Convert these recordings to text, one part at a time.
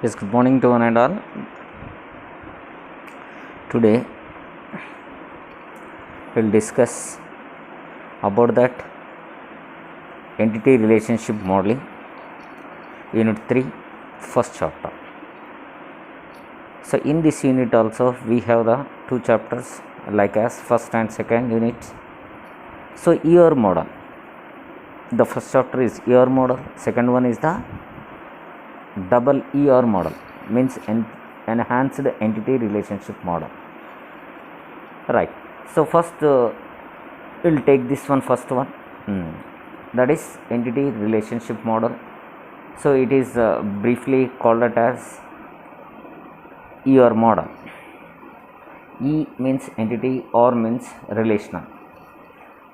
Yes, good morning to one and all. Today we'll discuss about that entity relationship modeling, unit 3, first chapter. So in this unit also we have the two chapters like as first and second units. So ER model, the first chapter is ER model, second one is the double ER model, means enhanced entity relationship model, right? So first we'll take this one, first one, that is entity relationship model. So it is briefly called it as ER model. E means entity, R means relational,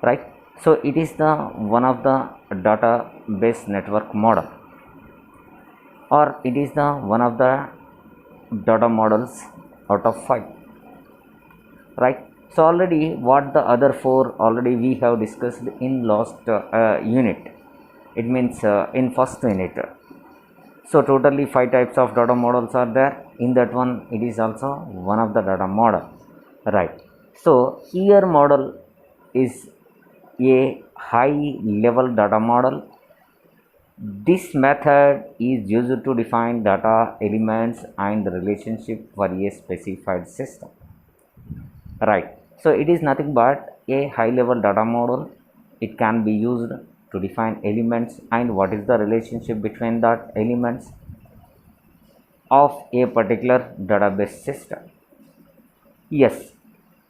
right? So it is the one of the database network model, or it is the one of the data models out of 5, right? So already what the other 4 already we have discussed in last unit, it means in first unit. So totally 5 types of data models are there. In that one it is also one of the data model, right? So here model is a high level data model. This method is used to define data elements and the relationship for a specified system, right? So it is nothing but a high level data model. It can be used to define elements and what is the relationship between that elements of a particular database system. Yes,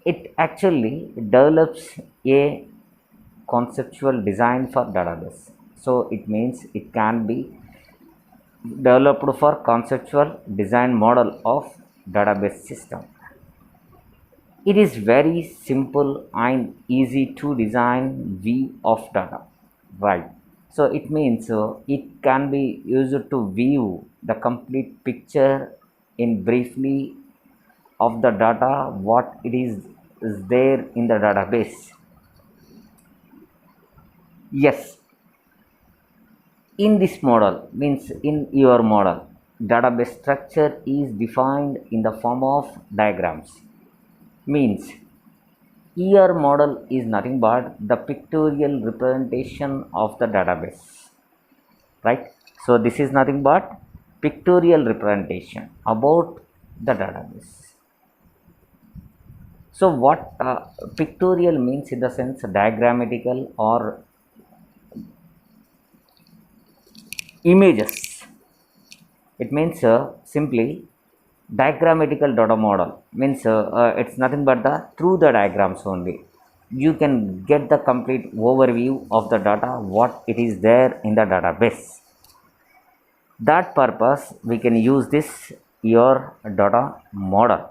it actually develops a conceptual design for database. So it means it can be developed for conceptual design model of database system. It is very simple and easy to design view of data, right? So it means it can be used to view the complete picture in briefly of the data what it is there in the database. Yes, in this model, means in your model, database structure is defined in the form of diagrams. Means ER model is nothing but the pictorial representation of the database, right? So this is nothing but pictorial representation about the database. So what pictorial means in the sense diagrammatical or images. It means simply diagrammatical data model means it's nothing but the through the diagrams only you can get the complete overview of the data what it is there in the database. That purpose we can use this your data model,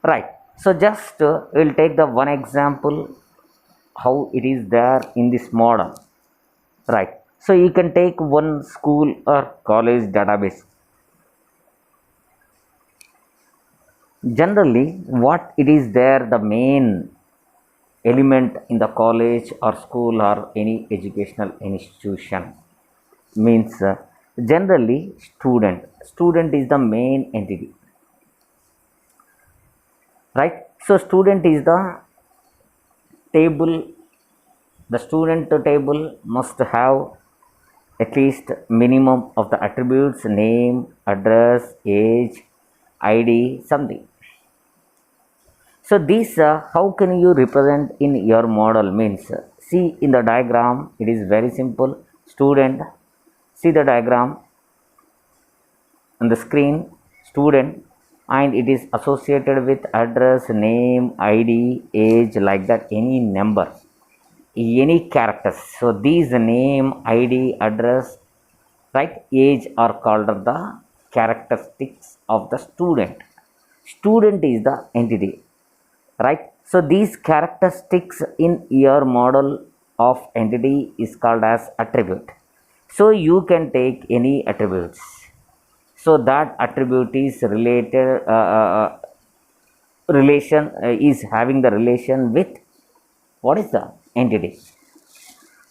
right? So just we'll take the one example how it is there in this model, right? So you can take one school or college database. Generally what it is there, the main element in the college or school or any educational institution means generally student is the main entity, right? So student is the table. The student table must have at least minimum of the attributes: name, address, age, id, something. So this how can you represent in your model means see in the diagram it is very simple. Student, see the diagram on the screen, student, and it is associated with address, name, id, age, like that, any number, any characters. So these name, id, address, right, age are called the characteristics of the student. Student is the entity, right? So these characteristics in your model of entity is called as attribute. So you can take any attributes, so that attribute is related relation is having the relation with what is the entity.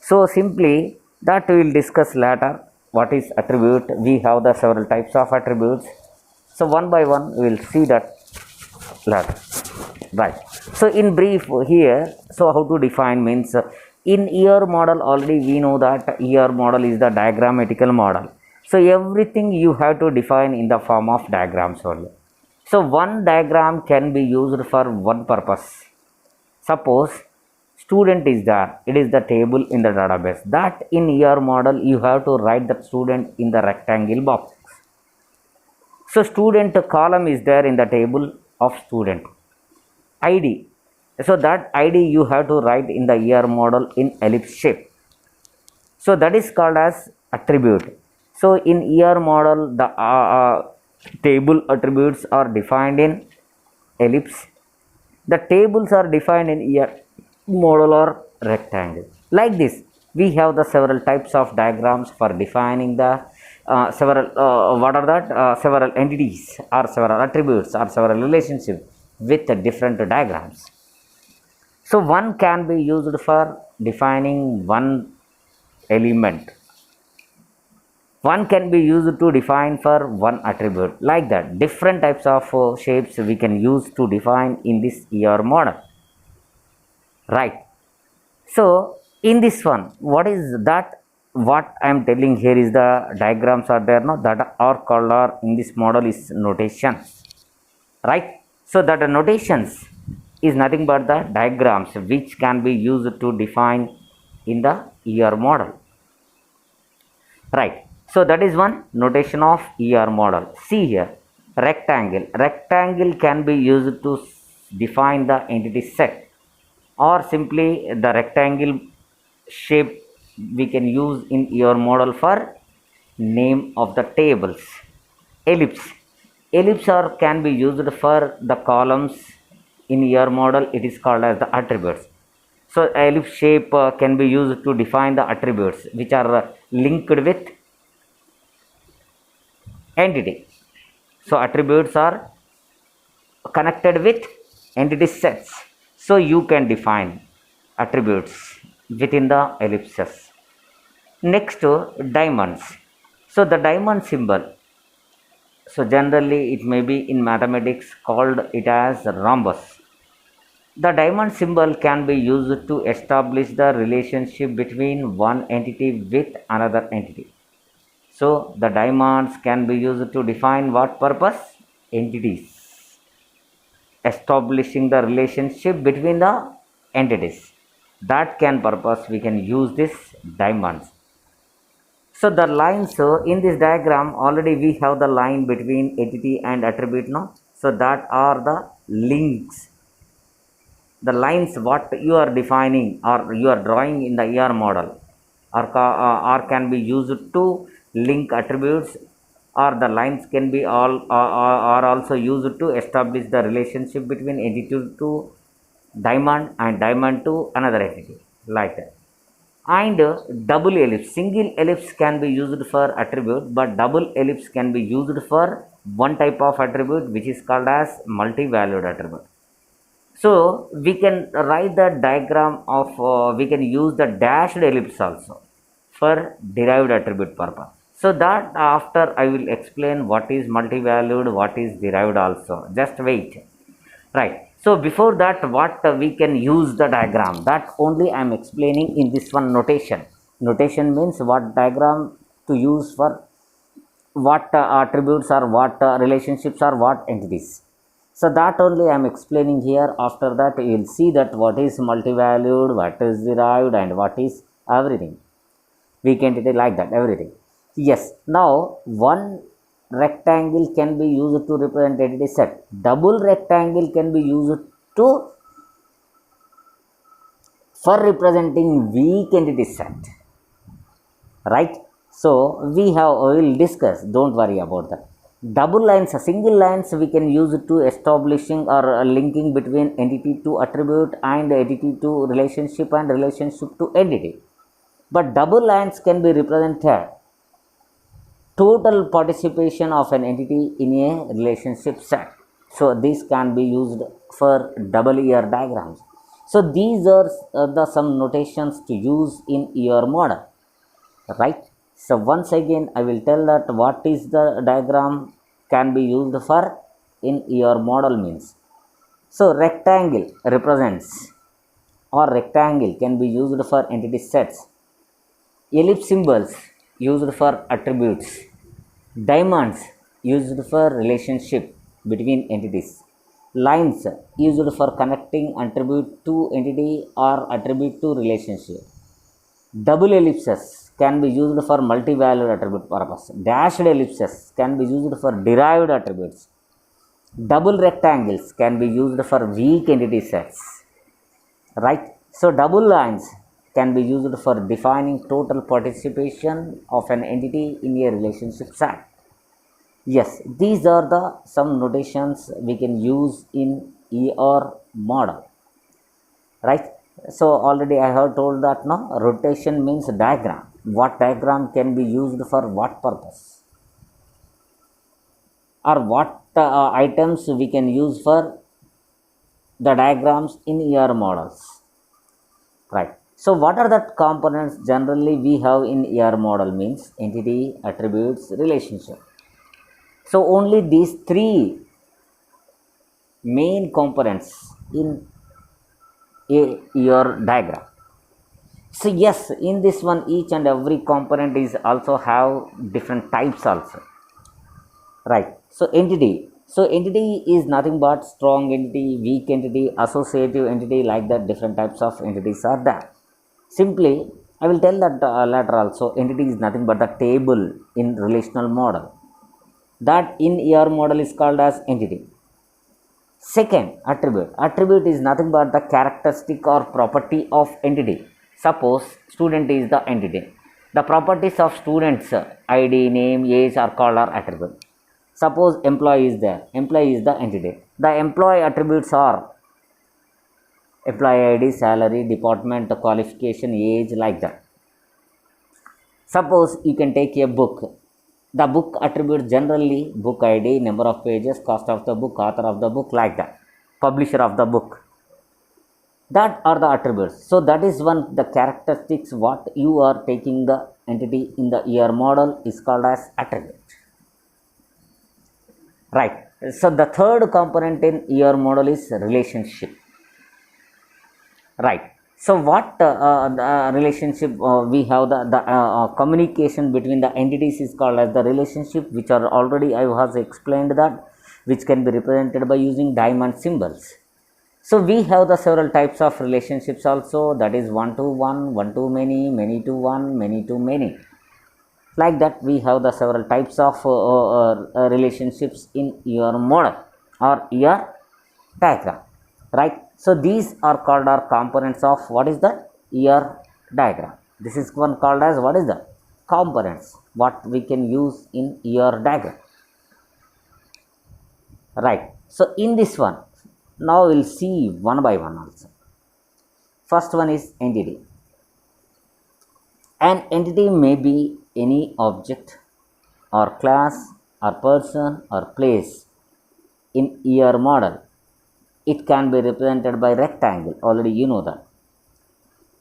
So simply that we will discuss later. what is attribute. We have the several types of attributes. So one by one we will see that later. Right. So in brief here, so how to define means, in ER model already we know that ER model is the diagrammatical model. So everything you have to define in the form of diagrams only. So one diagram can be used for one purpose. Suppose student is there, it is the table in the database. That in ER model you have to write that student in the rectangle box. So student column is there in the table of student. ID, so that ID you have to write in the ER model in ellipse shape. So that is called as attribute. So in ER model the table attributes are defined in ellipse. The tables are defined in ER model or rectangle. Like this we have the several types of diagrams for defining the several what are that several entities or several attributes or several relationships with different diagrams. So one can be used for defining one element, one can be used to define for one attribute. Like that different types of shapes we can use to define in this ER model. Right. So in this one, what is that, what I am telling here is the diagrams are there, no, that are called, or in this model is notations. Right. So that notations is nothing but the diagrams which can be used to define in the ER model. Right. So that is one notation of ER model. See here, rectangle. Rectangle can be used to define the entity set, or simply the rectangle shape we can use in ER model for name of the tables. Ellipse. Ellipse or can be used for the columns in ER model. It is called as the attributes. So ellipse shape can be used to define the attributes which are linked with entity. So attributes are connected with entity sets. So you can define attributes within the ellipses. Next, diamonds. So the diamond symbol, so generally it may be in mathematics called it as rhombus. The diamond symbol can be used to establish the relationship between one entity with another entity. So the diamonds can be used to define what purpose? Entities. Establishing the relationship between the entities. That can purpose we can use this diamonds. So the lines, in this diagram already we have the line between entity and attribute, no? So that are the links. The lines what you are defining or you are drawing in the ER model or can be used to link attributes, or the lines can be all are also used to establish the relationship between entity to diamond and diamond to another entity, like that. And double ellipse. Single ellipse can be used for attribute, but double ellipse can be used for one type of attribute which is called as multi-valued attribute. So we can write the diagram of we can use the dashed ellipse also for derived attribute purpose. So that after I will explain what is multi-valued, what is derived also. Just wait. Right. So before that, what we can use the diagram, that only I am explaining in this one notation. Notation means what diagram to use for what attributes or what relationships or what entities. So that only I am explaining here. After that you will see that what is multi-valued, what is derived, and what is everything. We can detail like that everything. Yes. Now one rectangle can be used to represent entity set. Double rectangle can be used to for representing weak entity set. Right. So we will discuss. Don't worry about that. Double lines, single lines we can use to establishing or linking between entity to attribute and entity to relationship and relationship to entity. But double lines can be represented total participation of an entity in a relationship set. So this can be used for double ER diagrams. So these are the some notations to use in ER model. Right. So once again I will tell that what is the diagram can be used for in your model means. So rectangle represents, or rectangle can be used for entity sets. Ellipse symbols used for attributes. Diamonds used for relationship between entities. Lines used for connecting attribute to entity or attribute to relationship. Double ellipses can be used for multi-valued attribute purpose. Dashed ellipses can be used for derived attributes. Double rectangles can be used for weak entity sets. Right? So double lines can be used for defining total participation of an entity in a relationship set. Yes, these are the some notations we can use in ER model, right? So already I have told that no, rotation means diagram. What diagram can be used for what purpose, or what items we can use for the diagrams in ER models, right? So what are the components generally we have in ER model means entity, attributes, relationship. So only these three main components in your diagram. So yes, in this one each and every component is also have different types also, right? So entity is nothing but strong entity, weak entity, associative entity, like that different types of entities are there. Simply I will tell that later also, entity is nothing but the table in relational model, that in ER model is called as entity. Second, attribute. Attribute is nothing but the characteristic or property of entity. Suppose student is the entity. The properties of students, ID, name, age are called our attribute. Suppose employee is there. Employee is the entity. The employee attributes are employee ID, salary, department, qualification, age, like that. Suppose you can take a book. The book attributes generally book ID, number of pages, cost of the book, author of the book, like that, publisher of the book. That are the attributes. So that is one the characteristics what you are taking the entity in the ER model is called as attribute. Right. So the third component in ER model is relationship. Right. So what relationship we have the communication between the entities is called as the relationship, which are already I was explained that, which can be represented by using diamond symbols. So we have the several types of relationships also, that is one to one, one to many, many to one, many to many. Like that we have the several types of relationships in your model or your diagram, right? So these are called our components of what is the ER diagram. This is one called as what is the components what we can use in ER diagram, right? So in this one now we'll see one by one also. First one is entity. An entity may be any object or class or person or place in ER model. It can be represented by rectangle, already you know that.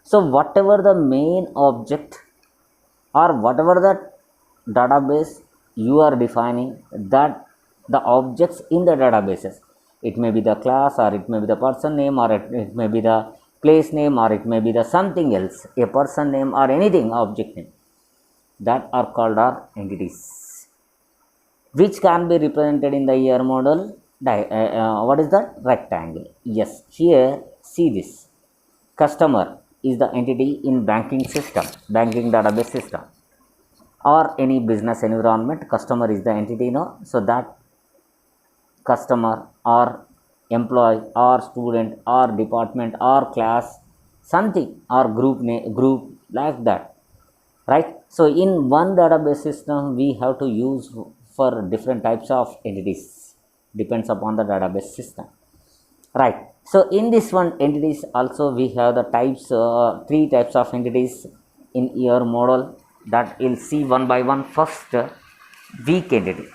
So whatever the main object or whatever the database you are defining, that the objects in the databases, it may be the class or it may be the person name or it may be the place name or it may be the something else, a person name or anything object name, that are called our entities, which can be represented in the ER model. What is that? Rectangle. Yes, here see this. Customer is the entity in banking system, banking database system, or any business environment. Customer is the entity, no? So that customer or employee or student or department or class, something or group, like that, right? So in one database system we have to use for different types of entities, depends upon the database system, right? So in this one entities also we have the types, three types of entities in ER model, that we'll see one by one. First, weak entity.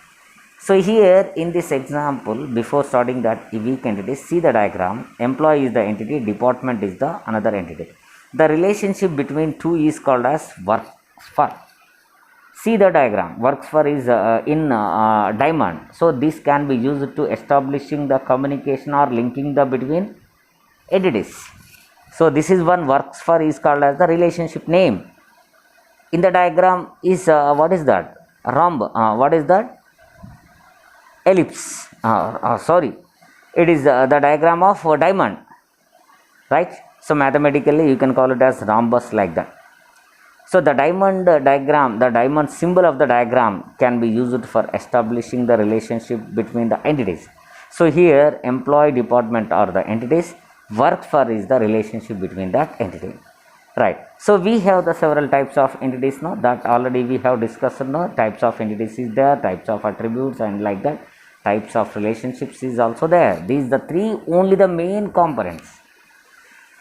So here in this example, before starting that weak entity, see the diagram. Employee is the entity, department is the another entity. The relationship between two is called as work for. see the diagram works for is in diamond. So this can be used to establishing the communication or linking the between entities. So this is one works for is called as the relationship name. In the diagram is what is that? Rhomb. What is that? Ellipse. Sorry, it is the diagram of diamond, right? So mathematically you can call it as rhombus, like that. So the diamond diagram, the diamond symbol of the diagram can be used for establishing the relationship between the entities. So here employee department or the entities, work for is the relationship between that entity, right? So we have the several types of entities now, that already we have discussed now. Types of entities is there, types of attributes, and like that types of relationships is also there. These the three only the main components,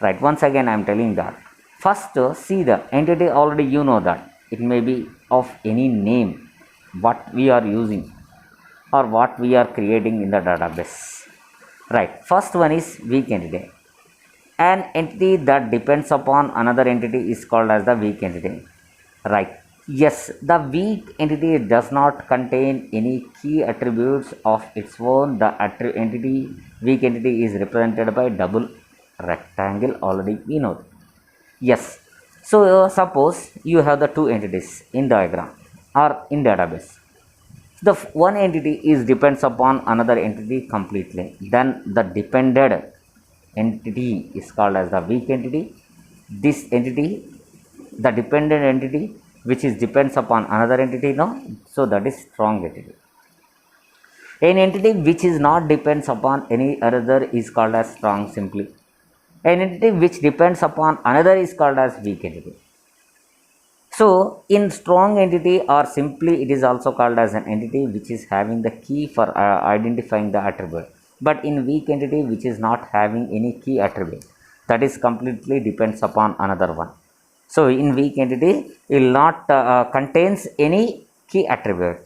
right? Once again I am telling that. First, see the entity, already you know that it may be of any name what we are using or what we are creating in the database, right? First one is weak entity. An entity that depends upon another entity is called as the weak entity, right? Yes, the weak entity does not contain any key attributes of its own. The entity, weak entity, is represented by double rectangle, already we know. Yes. So suppose you have the two entities in diagram or in database. The one entity is depends upon another entity completely. Then the depended entity is called as the weak entity. This entity, the dependent entity, which is depends upon another entity, no, so that is strong entity. An entity which is not depends upon any other is called as strong simply. An entity which depends upon another is called as weak entity. So in strong entity or simply it is also called as an entity which is having the key for identifying the attribute. But in weak entity which is not having any key attribute, that is completely depends upon another one. So in weak entity it will not contains any key attribute.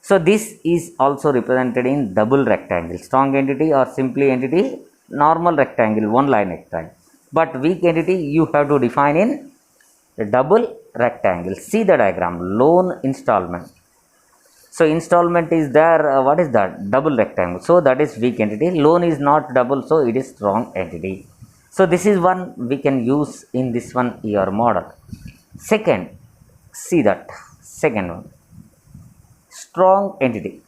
So this is also represented in double rectangle. Strong entity or simply entity, normal rectangle, one line rectangle. But weak entity you have to define in a double rectangle. See the diagram, loan installment. So installment is there, what is that? Double rectangle. So that is weak entity. Loan is not double, so it is strong entity. So this is one we can use in this one your model. Second, see that second one, strong entity.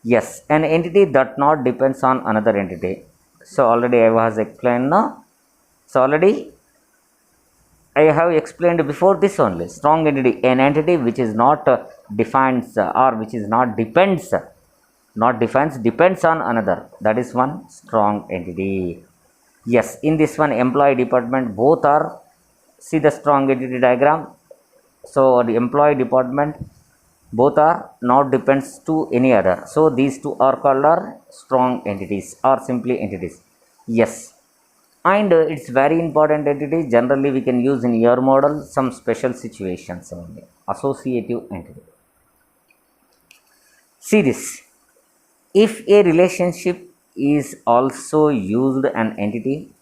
Yes, an entity that not depends on another entity. So already I was explained now. So already I have explained before this only. Strong entity, an entity which is not defines or which is not depends, not defines, depends on another. That is one strong entity. Yes, in this one employee department both are, see the strong entity diagram. So the employee department both are not depends to any other. So these two are called are strong entities or simply entities. Yes, and it's very important entity. Generally we can use in your model some special situations only. Associative entity. See this. If a relationship is also used an entity,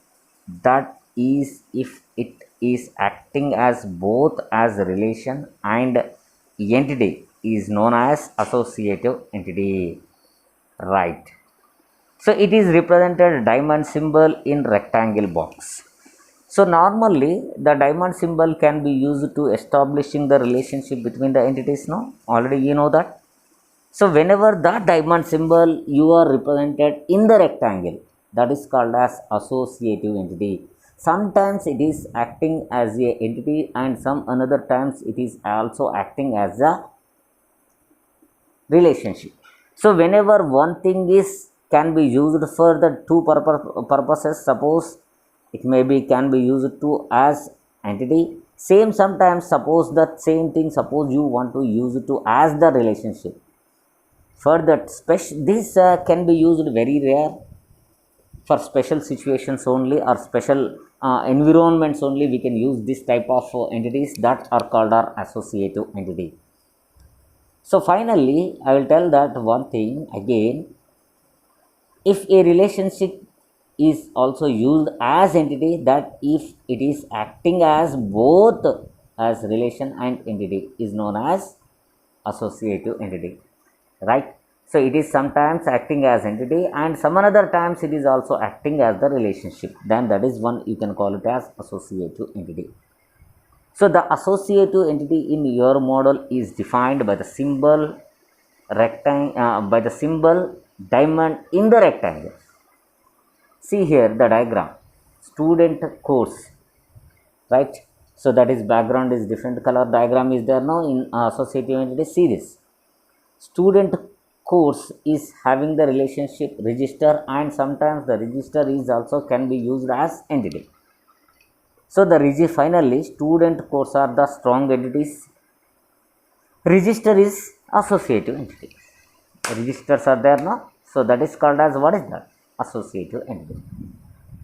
that is if it is acting as both as a relation and entity, is known as associative entity, right? So it is represented diamond symbol in rectangle box. So normally the diamond symbol can be used to establishing the relationship between the entities, no? Already you know that. So whenever that diamond symbol you are represented in the rectangle, that is called as associative entity. Sometimes it is acting as a entity and some another times it is also acting as a relationship. So whenever one thing is can be used for the two purposes, suppose it may be can be used to as entity, same sometimes suppose that same thing, suppose you want to use it to as the relationship. For that this can be used very rare, for special situations only or special environments only we can use this type of entities that are called our associative entity. So finally I will tell that one thing again, if a relationship is also used as entity, that if it is acting as both as relation and entity is known as associative entity, right? So it is sometimes acting as entity and some other times it is also acting as the relationship, then that is one you can call it as associative entity. So the associative entity in your model is defined by the symbol by the symbol diamond in the rectangle. See here the diagram, student course, right? So that is background is different color diagram is there now in associative entity. See this, student course is having the relationship register and sometimes the register is also can be used as entity. So the finally student course are the strong entities, register is associative entity. Registers are there now, so that is called as what is that? Associative entity.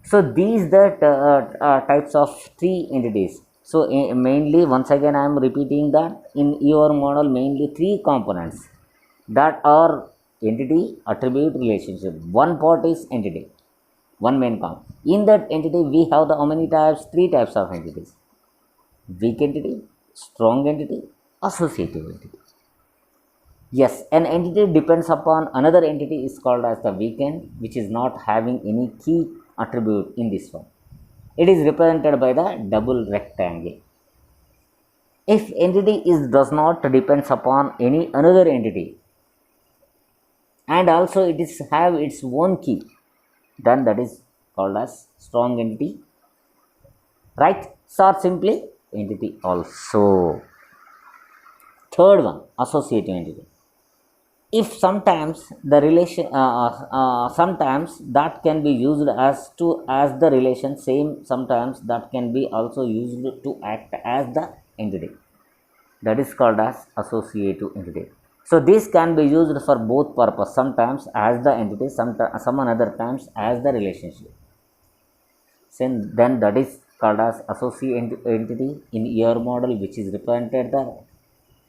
So these the types of three entities. So mainly once again I am repeating that in your model mainly three components that are entity, attribute, relationship. One part is entity, one main comp. In that entity we have the how many types? Three types of entities: weak entity, strong entity, associative entity. Yes, an entity depends upon another entity is called as the weekend, which is not having any key attribute in this one. It is represented by the double rectangle. If entity is does not depends upon any another entity and also it is have its own key, then that is called as strong entity, right? So simply entity also. Third one, associative entity. If sometimes the relation sometimes that can be used as the relation, same sometimes that can be also used to act as the entity, that is called as associative entity. So this can be used for both purpose, sometimes as the entity, some another times as the relationship. Then that is called as associative entity in your model, which is represented the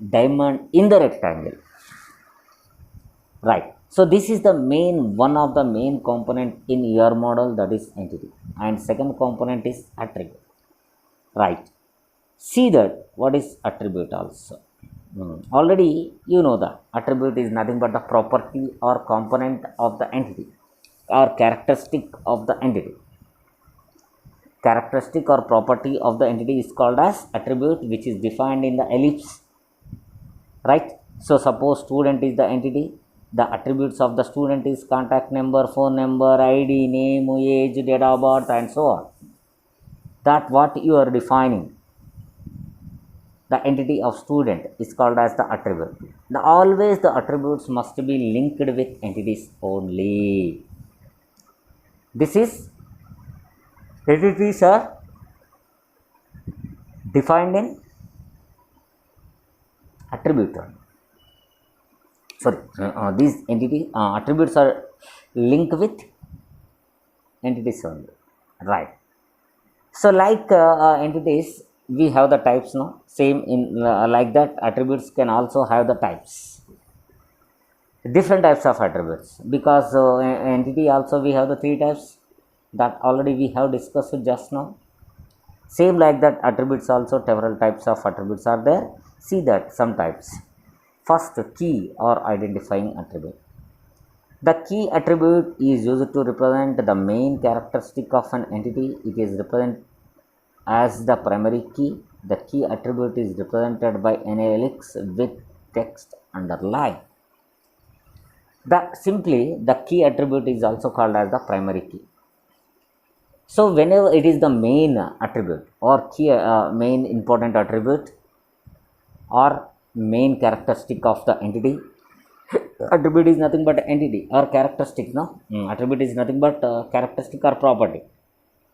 diamond in the rectangle, right? So this is the main one of the main component in your model, that is entity, and second component is attribute, right? See that what is attribute also. Already you know that attribute is nothing but the property or component of the entity or characteristic of the entity. Characteristic or property of the entity is called as attribute, which is defined in the ellipse, right? So suppose student is the entity, the attributes of the student is contact number, phone number, id, name, age, date of birth, and so on. That what you are defining, the entity of student is called as the attribute. Always the attributes must be linked with entities only. This is entities are defined in attribute only. Sorry, these entity attributes are linked with entities only, right? So like entities we have the types now, same in like that attributes can also have the types, different types of attributes, because entity also we have the three types that already we have discussed just now. Same like that attributes also several types of attributes are there. See that some types. First, key or identifying attribute. The key attribute is used to represent the main characteristic of an entity. It is represented as the primary key. The key attribute is represented by an ellipse with text underlined. The key attribute is also called as the primary key. So whenever it is the main attribute or key main important attribute or main characteristic of the entity, attribute is nothing but entity or characteristic, no? Attribute is nothing but characteristic or property,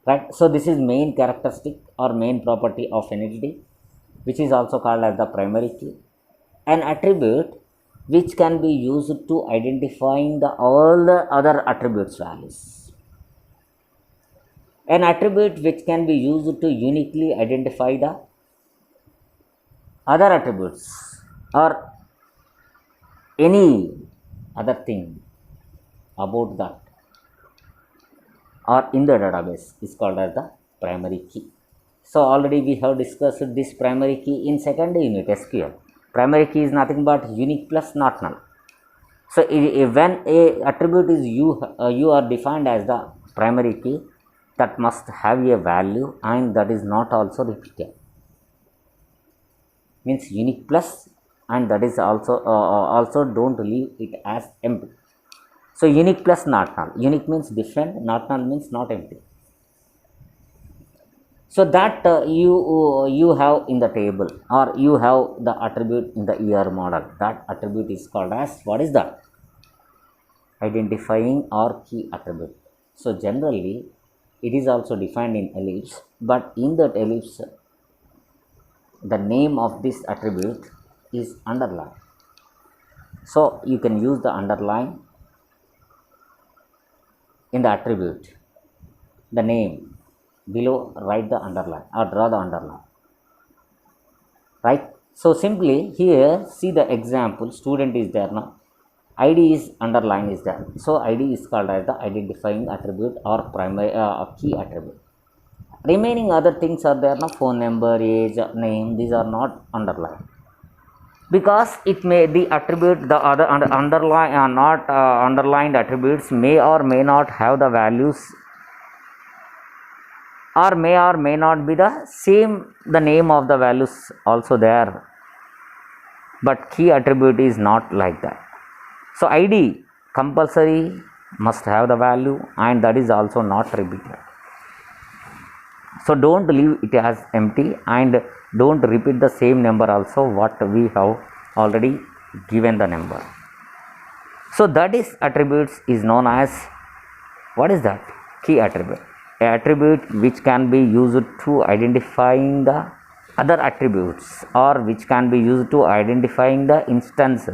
right? So this is main characteristic or main property of an entity, which is also called as the primary key. An attribute which can be used to identifying all the other attributes values. An attribute which can be used to uniquely identify the other attributes or any other thing about that or in the database is called as the primary key. So already we have discussed this primary key in second unit SQL. Primary key is nothing but unique plus not null. So when a attribute is you are defined as the primary key, that must have a value and that is not also repeated, means unique plus, and that is also don't leave it as empty. So unique plus not null, unique means different, not null means not empty. So that you have in the table, or you have the attribute in the ER model. That attribute is called as, what is that? Identifying or key attribute. So generally it is also defined in ellipse, but in that ellipse the name of this attribute is underlined. So you can use the underline in the attribute, the name below, write the underline or draw the underline, right? So simply here see the example, student is there now, id is underline is there, so id is called as the identifying attribute or primary key attribute. Remaining other things are there now, phone number, age, name, these are not underlined, because it may the attribute, the other underline not underlined attributes may or may not have the values, or may not be the same, the name of the values also there, but key attribute is not like that. So id compulsory must have the value, and that is also not repeated. So don't leave it as empty, and don't repeat the same number also what we have already given the number. So that is attributes is known as, what is that? Key attribute. A attribute which can be used to identifying the other attributes, or which can be used to identifying the instance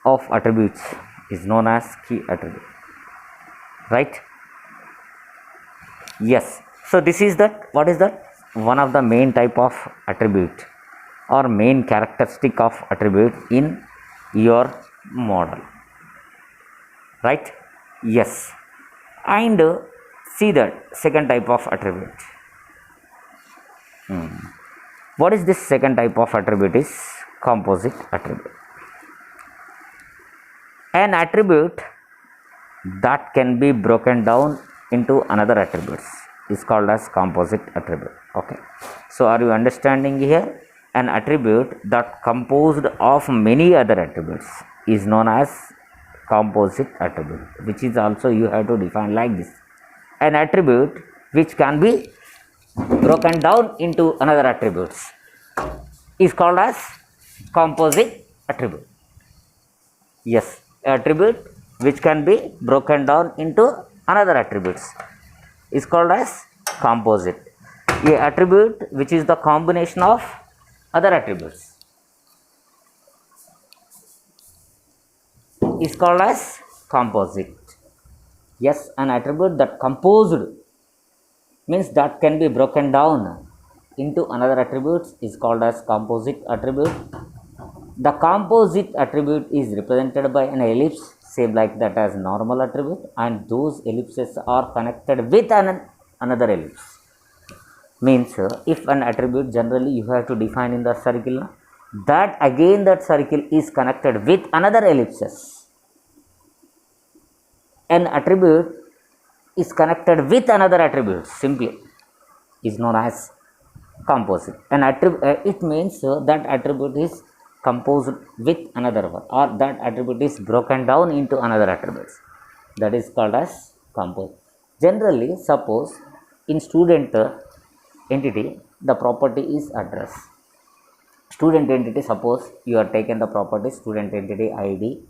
of attributes, is known as key attribute, right? Yes. So this is that, what is that? One of the main type of attribute or main characteristic of attribute in your model, right? Yes. And see that second type of attribute. What is this second type of attribute? Is composite attribute. An attribute that can be broken down into another attributes is called as composite attribute. Okay, so are you understanding here? An attribute that composed of many other attributes is known as composite attribute, which is also you have to define like this. An attribute which can be broken down into another attributes is called as composite attribute. Yes, attribute which can be broken down into another attributes is called as composite. A attribute which is the combination of other attributes is called as composite. Yes, an attribute that composed means that can be broken down into another attributes is called as composite attribute. The composite attribute is represented by an ellipse, same like that as normal attribute, and those ellipses are connected with another ellipse. Means if an attribute, generally you have to define in the circle, that again that circle is connected with another ellipses. An attribute is connected with another attribute simply is known as composite. An attribute it means that attribute is composed with another one, or that attribute is broken down into another attributes, that is called as composite. Generally, suppose in student entity the property is address. Student entity, suppose you are taken the property student entity id,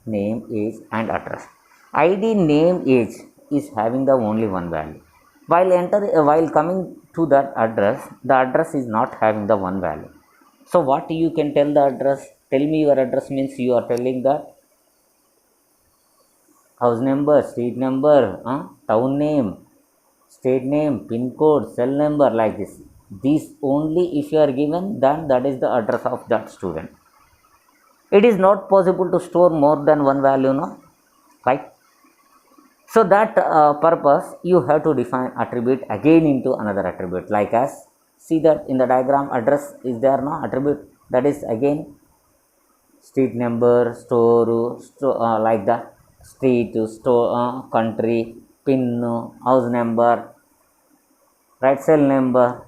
name, age and address. id, name, age is having the only one value. While coming to that address, the address is not having the one value. So what you can tell the address? Tell me your address means you are telling that house number, street number, town name, state name, pin code, cell number, like this. These only if you are given, then that is the address of that student. It is not possible to store more than one value, no? Right? So that purpose you have to define attribute again into another attribute, like as see that in the diagram address is there no attribute, that is again street number, like the street, store, country, pin, house number, right, cell number,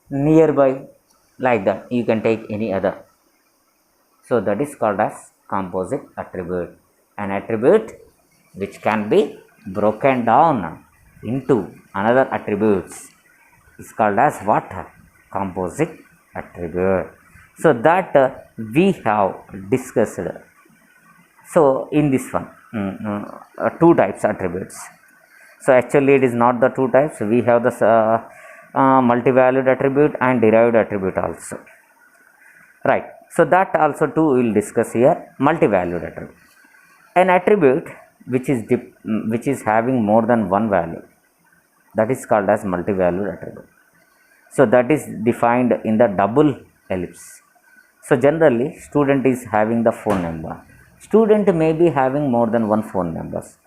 nearby, like that you can take any other. So that is called as composite attribute. An attribute which can be broken down into another attributes is called as what? Composite attribute. So that we have discussed. So in this one, two types attributes. So actually it is not the two types. We have the multi-valued attribute and derived attribute also. Right. So that also too we will discuss here. Multi-valued attribute. An attribute which is having more than one value, that is called as multi-valued attribute. So that is defined in the double ellipse. So generally student is having the phone number. Student may be having more than one phone numbers,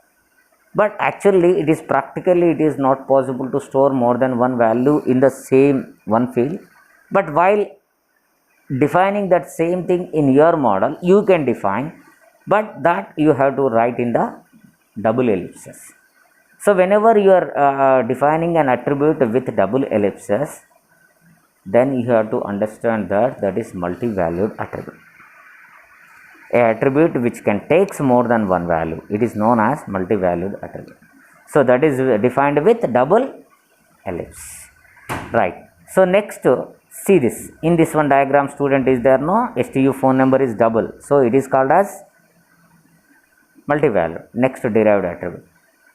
but actually it is practically it is not possible to store more than one value in the same one field. But while defining that same thing in your model you can define, but that you have to write in the double ellipses. So whenever you are defining an attribute with double ellipses, then you have to understand that that is multi-valued attribute. A attribute which can takes more than one value, it is known as multi-valued attribute. So that is defined with double ellipse. Right. So next, see this. In this one diagram, student is there, no? STU phone number is double. So it is called as multi-valued. Next, derived attribute.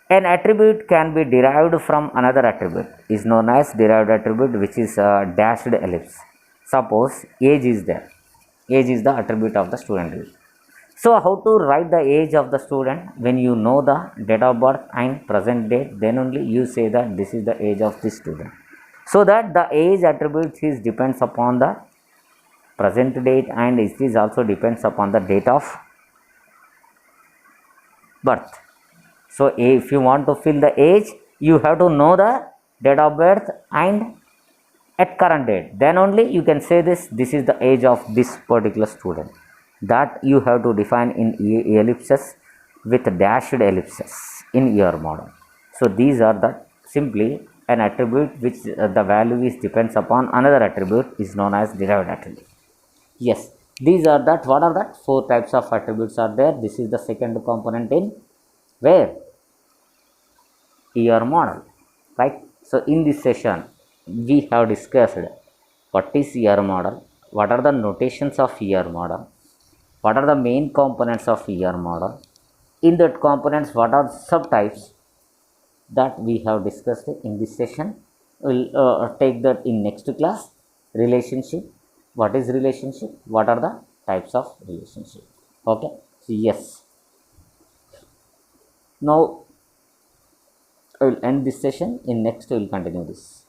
An attribute can be derived from another attribute is known as derived attribute, which is dashed ellipse. Suppose age is there. Age is the attribute of the student. So how to write the age of the student? When you know the date of birth and present date, then only you say that this is the age of this student. So that the age attribute is depends upon the present date, and it is also depends upon the date of birth. So if you want to fill the age, you have to know the date of birth and at current date, then only you can say this is the age of this particular student. That you have to define in ellipses with dashed ellipses in your model. So these are the simply an attribute which the value is depends upon another attribute is known as derived attribute. Yes, these are that. What are that? Four types of attributes are there. This is the second component in where? Your model, right? So in this session we have discussed what is your model, what are the notations of your model, what are the main components of your model. In that components, what are subtypes that we have discussed in this session. We'll take that in next class. Relationship, what is relationship, what are the types of relationship. Okay, so yes, now I will end this session. In next we will continue this.